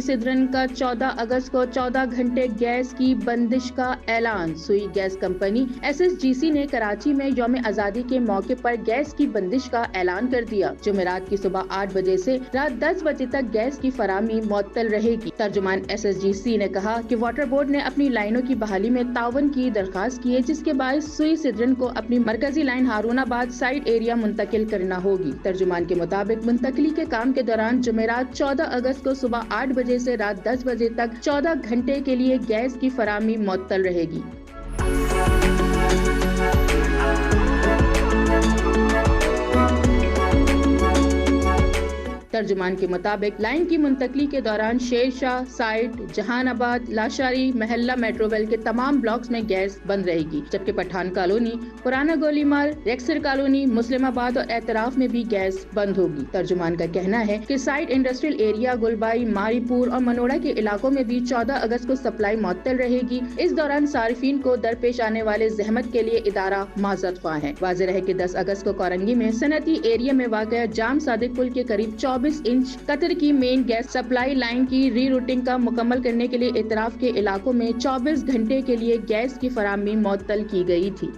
Southern کا 14 اگست کو 14 گھنٹے گیس کی بندش کا اعلان۔ سوئی گیس کمپنی SSGC نے کراچی میں یوم آزادی کے موقع پر گیس کی بندش کا اعلان کر دیا۔ جمعرات کی صبح 8 بجے سے رات 10 بجے تک گیس کی فراہمی معطل رہے گی۔ ترجمان SSGC نے کہا کہ واٹر بورڈ نے اپنی لائنوں کی بحالی میں تعاون کی درخواست کی ہے، جس کے باعث سوئی سدرن کو اپنی مرکزی لائن ہارون آباد سائٹ ایریا منتقل کرنا ہوگی۔ ترجمان کے مطابق منتقلی کے کام کے دوران جمعرات 14 اگست کو صبح 8 بجے سے رات 10 بجے تک 14 گھنٹے کے لیے گیس کی فراہمی معطل رہے گی۔ ترجمان کے مطابق لائن کی منتقلی کے دوران شیر شاہ سائٹ، جہان آباد، لاشاری محلہ میٹرو ویل کے تمام بلاکس میں گیس بند رہے گی، جبکہ پٹھان کالونی، پرانا گولی مار، ریکسر کالونی، مسلم آباد اور اعتراف میں بھی گیس بند ہوگی۔ ترجمان کا کہنا ہے کہ سائٹ انڈسٹریل ایریا، گلبائی، ماری پور اور منوڑا کے علاقوں میں بھی 14 اگست کو سپلائی معطل رہے گی۔ اس دوران صارفین کو درپیش آنے والے زحمت کے لیے ادارہ معذرت خواہ ہے۔ واضح ہے کہ 10 اگست کو کورنگی میں صنعتی ایریا میں واقع جام صادق پل کے قریب 24 انچ قطر کی مین گیس سپلائی لائن کی ری روٹنگ کا مکمل کرنے کے لیے اطراف کے علاقوں میں 24 گھنٹے کے لیے گیس کی فراہمی معطل کی گئی تھی۔